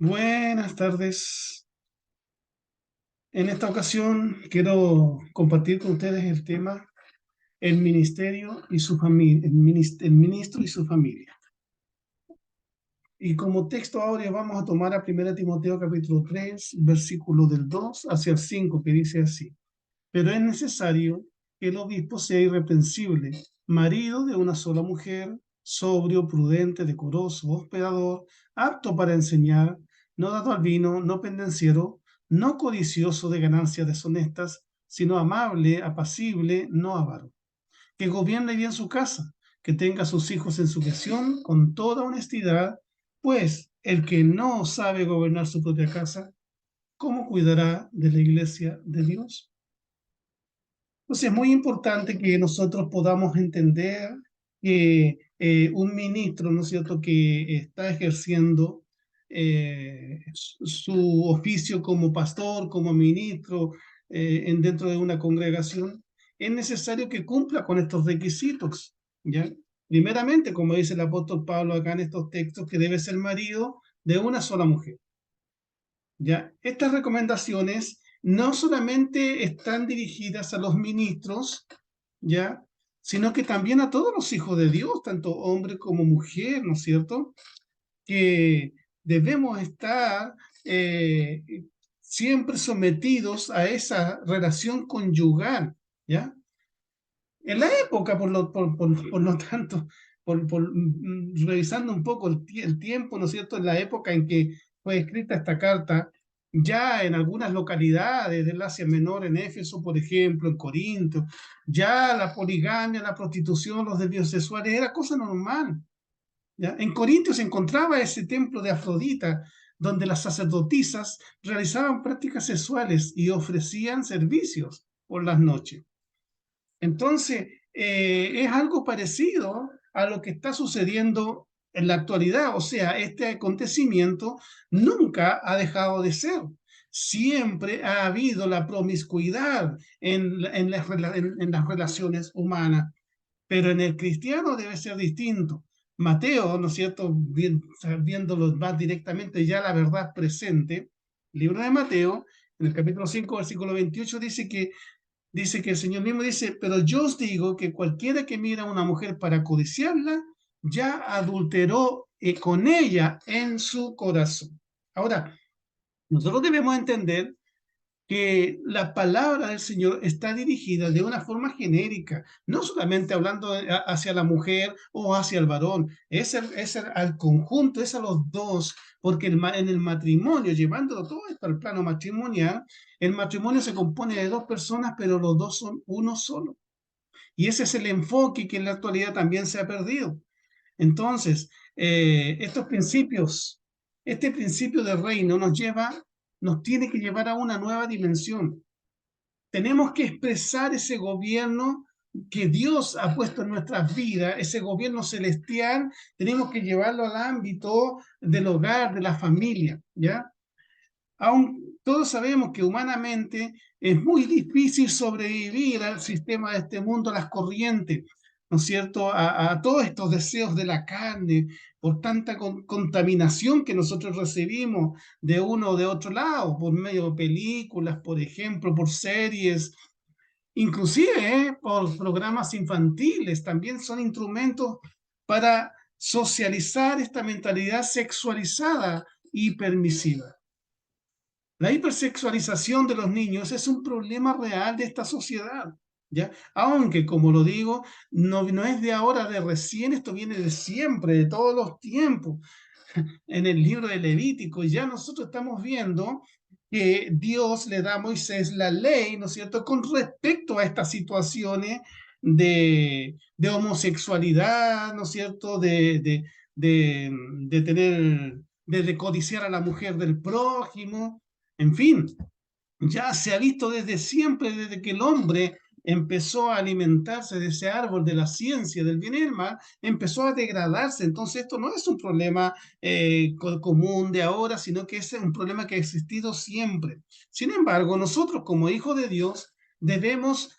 Buenas tardes. En esta ocasión quiero compartir con ustedes el tema el ministerio y su familia, el ministro y su familia. Y como texto áureo vamos a tomar a 1 Timoteo capítulo 3, versículo del 2 hacia el 5, que dice así: Pero es necesario que el obispo sea irreprensible, marido de una sola mujer, sobrio, prudente, decoroso, hospedador, apto para enseñar, no dado al vino, no pendenciero, no codicioso de ganancias deshonestas, sino amable, apacible, no avaro, que gobierne bien su casa, que tenga a sus hijos en sujeción con toda honestidad, pues el que no sabe gobernar su propia casa, ¿cómo cuidará de la iglesia de Dios? Entonces es muy importante que nosotros podamos entender que un ministro, ¿no es cierto?, que está ejerciendo su oficio como pastor, como ministro, dentro de una congregación, es necesario que cumpla con estos requisitos, ¿ya? Primeramente, como dice el apóstol Pablo acá en estos textos, que debe ser marido de una sola mujer. ¿Ya? Estas recomendaciones no solamente están dirigidas a los ministros, ¿ya? Sino que también a todos los hijos de Dios, tanto hombre como mujer, ¿no es cierto? Que debemos estar eh, siempre sometidos a esa relación conyugal, ¿ya? En la época, por lo tanto, revisando un poco el tiempo, ¿no es cierto?, en la época en que fue escrita esta carta, ya en algunas localidades del Asia Menor, en Éfeso, por ejemplo, en Corinto, ya la poligamia, la prostitución, los desvíos sexuales era cosa normal, ¿ya? En Corinto se encontraba ese templo de Afrodita, donde las sacerdotisas realizaban prácticas sexuales y ofrecían servicios por las noches. Entonces, es algo parecido a lo que está sucediendo en la actualidad. O sea, este acontecimiento nunca ha dejado de ser. Siempre ha habido la promiscuidad en las relaciones humanas, pero en el cristiano debe ser distinto. Mateo, ¿no es cierto? Viéndolo más directamente ya la verdad presente, libro de Mateo, en el capítulo 5, versículo 28, dice que el Señor mismo dice: pero yo os digo que cualquiera que mira a una mujer para codiciarla, ya adulteró con ella en su corazón. Ahora, nosotros debemos entender que la palabra del Señor está dirigida de una forma genérica, no solamente hablando hacia la mujer o hacia el varón, al conjunto, es a los dos, porque en el matrimonio, llevándolo todo esto al plano matrimonial, el matrimonio se compone de dos personas, pero los dos son uno solo. Y ese es el enfoque que en la actualidad también se ha perdido. Entonces, estos principios, este principio del reino nos tiene que llevar a una nueva dimensión. Tenemos que expresar ese gobierno que Dios ha puesto en nuestras vidas, ese gobierno celestial, tenemos que llevarlo al ámbito del hogar, de la familia, ¿ya? Aún todos sabemos que humanamente es muy difícil sobrevivir al sistema de este mundo, a las corrientes, ¿no es cierto? A todos estos deseos de la carne, por tanta contaminación que nosotros recibimos de uno o de otro lado, por medio de películas, por ejemplo, por series, inclusive por programas infantiles, también son instrumentos para socializar esta mentalidad sexualizada y permisiva. La hipersexualización de los niños es un problema real de esta sociedad, ¿ya? Aunque, como lo digo, no es de ahora, de recién, esto viene de siempre, de todos los tiempos. En el libro de Levítico ya nosotros estamos viendo que Dios le da a Moisés la ley, ¿no es cierto?, con respecto a estas situaciones de homosexualidad, ¿no es cierto?, de tener, de codiciar a la mujer del prójimo, en fin, ya se ha visto desde siempre, desde que el hombre empezó a alimentarse de ese árbol de la ciencia del bien y el mal, empezó a degradarse. Entonces esto no es un problema común de ahora, sino que es un problema que ha existido siempre. Sin embargo, nosotros como hijos de Dios debemos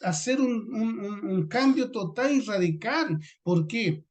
hacer un cambio total y radical. ¿Por qué?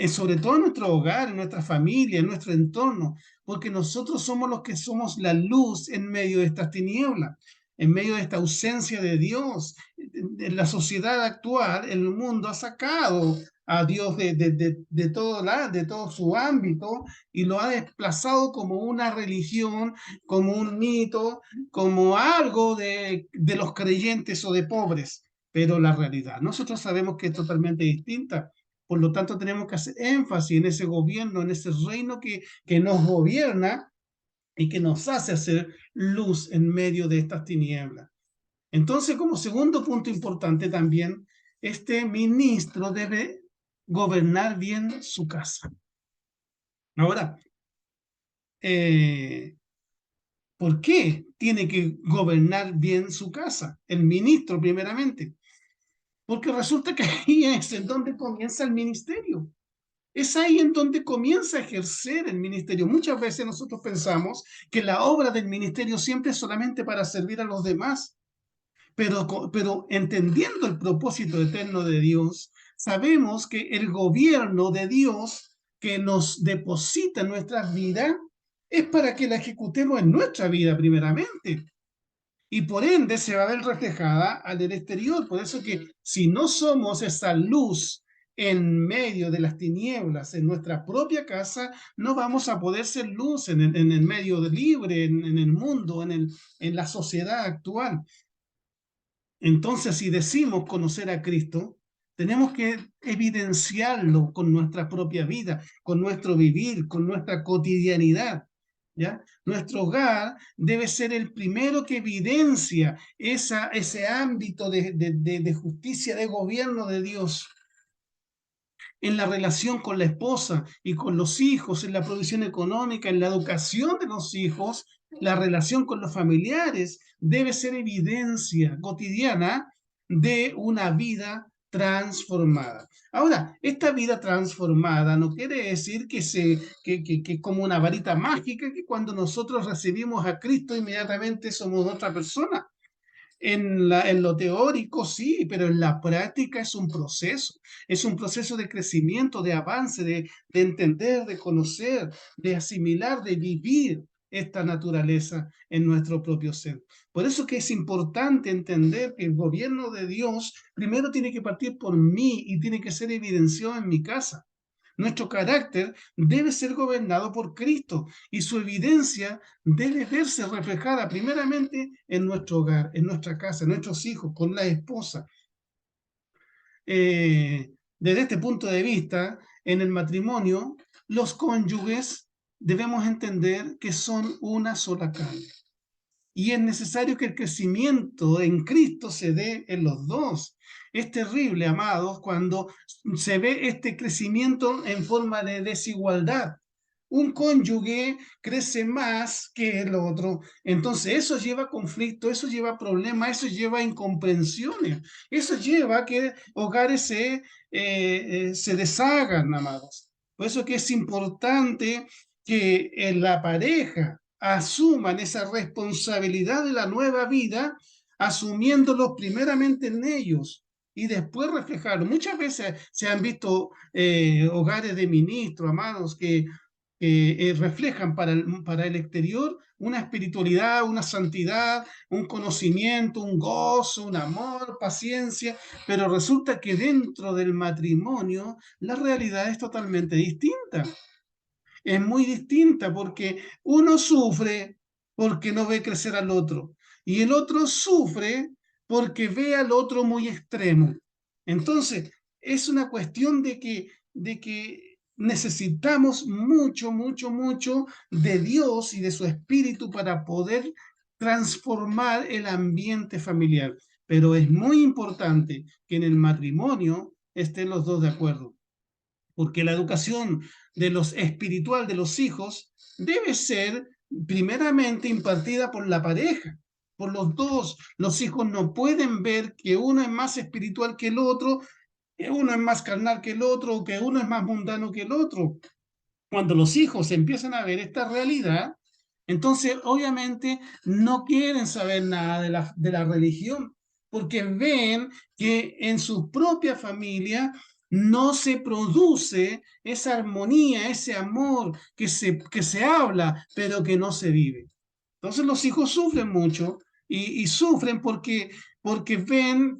sobre todo en nuestro hogar, en nuestra familia, en nuestro entorno, porque nosotros somos los que somos la luz en medio de estas tinieblas, en medio de esta ausencia de Dios. En la sociedad actual, el mundo ha sacado a Dios de todo su ámbito y lo ha desplazado como una religión, como un mito, como algo de los creyentes o de pobres. Pero la realidad, nosotros sabemos que es totalmente distinta. Por lo tanto, tenemos que hacer énfasis en ese gobierno, en ese reino que nos gobierna y que nos hace hacer luz en medio de estas tinieblas. Entonces, como segundo punto importante también, este ministro debe gobernar bien su casa. Ahora, ¿por qué tiene que gobernar bien su casa? El ministro, primeramente. Porque resulta que ahí es en donde comienza el ministerio. Es ahí en donde comienza a ejercer el ministerio. Muchas veces nosotros pensamos que la obra del ministerio siempre es solamente para servir a los demás, pero entendiendo el propósito eterno de Dios, sabemos que el gobierno de Dios que nos deposita en nuestras vidas es para que la ejecutemos en nuestra vida primeramente. Y por ende se va a ver reflejada al exterior. Por eso que si no somos esa luz en medio de las tinieblas en nuestra propia casa, no vamos a poder ser luz en el medio libre, en el mundo, en la sociedad actual. Entonces, si decimos conocer a Cristo, tenemos que evidenciarlo con nuestra propia vida, con nuestro vivir, con nuestra cotidianidad. ¿Ya? Nuestro hogar debe ser el primero que evidencia ese ámbito de justicia, de gobierno de Dios en la relación con la esposa y con los hijos, en la provisión económica, en la educación de los hijos, la relación con los familiares, debe ser evidencia cotidiana de una vida transformada. Ahora, esta vida transformada no quiere decir que como una varita mágica, que cuando nosotros recibimos a Cristo inmediatamente somos otra persona. En lo teórico sí, pero en la práctica es un proceso de crecimiento, de avance, de entender, de conocer, de asimilar, de vivir esta naturaleza en nuestro propio ser. Por eso que es importante entender que el gobierno de Dios primero tiene que partir por mí y tiene que ser evidenciado en mi casa. Nuestro carácter debe ser gobernado por Cristo y su evidencia debe verse reflejada primeramente en nuestro hogar, en nuestra casa, en nuestros hijos, con la esposa. Desde este punto de vista, en el matrimonio, los cónyuges debemos entender que son una sola carne. Y es necesario que el crecimiento en Cristo se dé en los dos. Es terrible, amados, cuando se ve este crecimiento en forma de desigualdad. Un cónyuge crece más que el otro, entonces eso lleva conflicto, eso lleva problemas, eso lleva incomprensiones, eso lleva a que hogares se deshagan, amados. Por eso que es importante que en la pareja asuman esa responsabilidad de la nueva vida, asumiéndolo primeramente en ellos y después reflejarlo. Muchas veces se han visto hogares de ministros, amados, que reflejan para el exterior una espiritualidad, una santidad, un conocimiento, un gozo, un amor, paciencia, pero resulta que dentro del matrimonio la realidad es totalmente distinta. Es muy distinta porque uno sufre porque no ve crecer al otro y el otro sufre porque ve al otro muy extremo. Entonces, es una cuestión de que necesitamos mucho, mucho, mucho de Dios y de su espíritu para poder transformar el ambiente familiar. Pero es muy importante que en el matrimonio estén los dos de acuerdo, porque la educación de los espiritual de los hijos debe ser primeramente impartida por la pareja, por los dos. Los hijos no pueden ver que uno es más espiritual que el otro, que uno es más carnal que el otro, o que uno es más mundano que el otro. Cuando los hijos empiezan a ver esta realidad, entonces obviamente no quieren saber nada de la religión, porque ven que en su propia familia no se produce esa armonía, ese amor que se habla, pero que no se vive. Entonces los hijos sufren mucho y sufren porque ven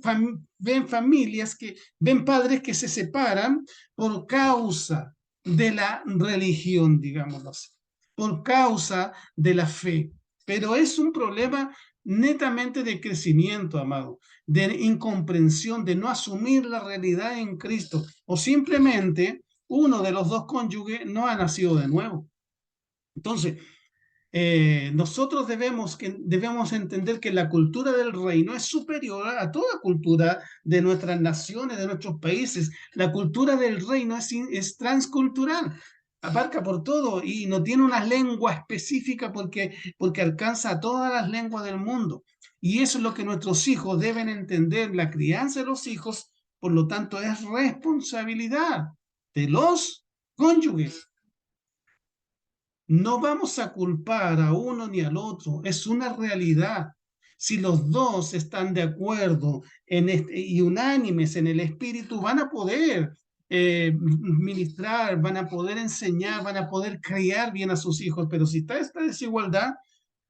familias ven padres que se separan por causa de la religión, digámoslo así, por causa de la fe. Pero es un problema netamente de crecimiento, amado, de incomprensión, de no asumir la realidad en Cristo, o simplemente uno de los dos cónyuges no ha nacido de nuevo. Entonces, nosotros debemos entender que la cultura del reino es superior a toda cultura de nuestras naciones, de nuestros países. La cultura del reino es transcultural, abarca por todo y no tiene una lengua específica porque alcanza a todas las lenguas del mundo. Y eso es lo que nuestros hijos deben entender. La crianza de los hijos, por lo tanto, es responsabilidad de los cónyuges. No vamos a culpar a uno ni al otro, es una realidad. Si los dos están de acuerdo y unánimes en el espíritu, van a poder ministrar, van a poder enseñar, van a poder criar bien a sus hijos. Pero si está esta desigualdad,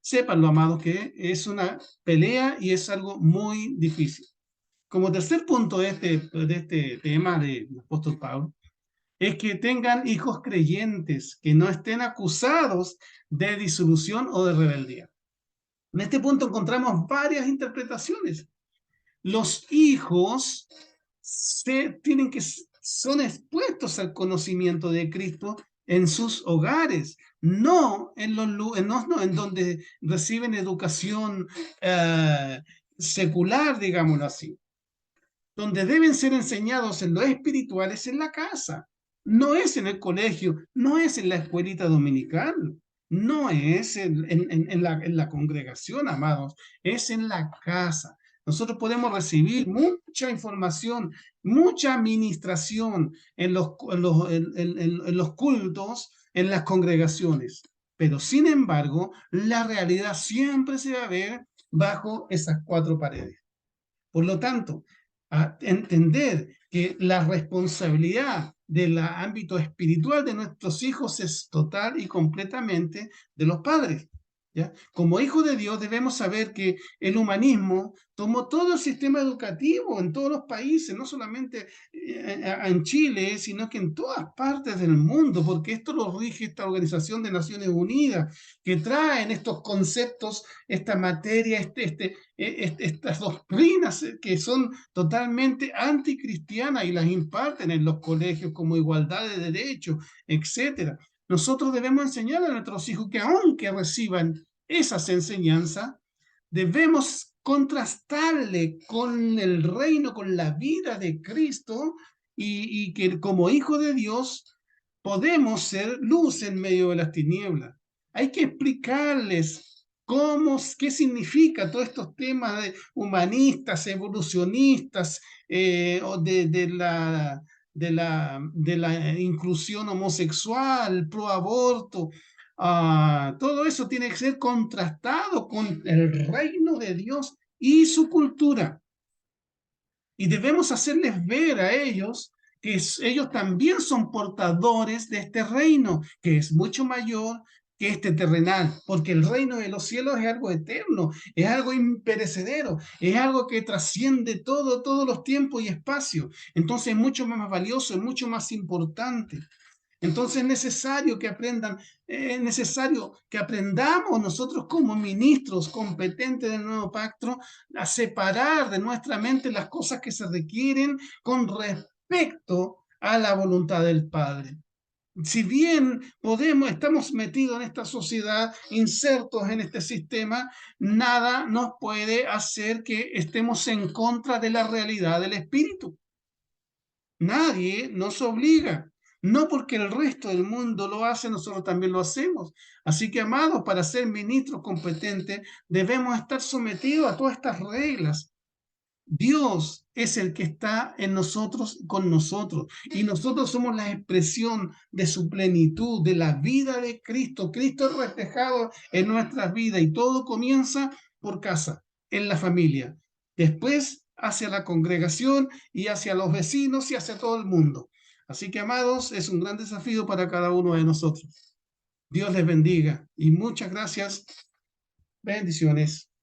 sépanlo, amados, que es una pelea y es algo muy difícil. Como tercer punto de este tema del apóstol Pablo, es que tengan hijos creyentes, que no estén acusados de disolución o de rebeldía. En este punto encontramos varias interpretaciones. Los hijos son expuestos al conocimiento de Cristo en sus hogares, no en donde reciben educación secular, digámoslo así. Donde deben ser enseñados en lo espiritual es en la casa, no es en el colegio, no es en la escuelita dominical, no es en la congregación, amados, es en la casa. Nosotros podemos recibir mucha información, mucha administración en los cultos, en las congregaciones, pero sin embargo, la realidad siempre se va a ver bajo esas cuatro paredes. Por lo tanto, a entender que la responsabilidad del ámbito espiritual de nuestros hijos es total y completamente de los padres. ¿Ya? Como hijos de Dios debemos saber que el humanismo tomó todo el sistema educativo en todos los países, no solamente en Chile, sino que en todas partes del mundo, porque esto lo rige esta Organización de Naciones Unidas, que traen estos conceptos, esta materia, estas doctrinas que son totalmente anticristianas y las imparten en los colegios como igualdad de derechos, etcétera. Nosotros debemos enseñar a nuestros hijos que aunque reciban esas enseñanzas, debemos contrastarle con el reino, con la vida de Cristo y que como hijo de Dios podemos ser luz en medio de las tinieblas. Hay que explicarles qué significa todos estos temas humanistas, evolucionistas, o de la inclusión homosexual, pro aborto. Todo eso tiene que ser contrastado con el reino de Dios y su cultura. Y debemos hacerles ver a ellos que ellos también son portadores de este reino, que es mucho mayor que este terrenal, porque el reino de los cielos es algo eterno, es algo imperecedero, es algo que trasciende todos los tiempos y espacios. Entonces es mucho más valioso, es mucho más importante. Entonces es necesario que aprendamos nosotros como ministros competentes del nuevo pacto a separar de nuestra mente las cosas que se requieren con respecto a la voluntad del Padre. Si bien estamos metidos en esta sociedad, insertos en este sistema, nada nos puede hacer que estemos en contra de la realidad del Espíritu. Nadie nos obliga. No porque el resto del mundo lo hace, nosotros también lo hacemos. Así que, amados, para ser ministros competentes, debemos estar sometidos a todas estas reglas. Dios es el que está en nosotros, con nosotros, y nosotros somos la expresión de su plenitud, de la vida de Cristo. Cristo es reflejado en nuestras vidas y todo comienza por casa, en la familia. Después hacia la congregación y hacia los vecinos y hacia todo el mundo. Así que, amados, es un gran desafío para cada uno de nosotros. Dios les bendiga y muchas gracias. Bendiciones.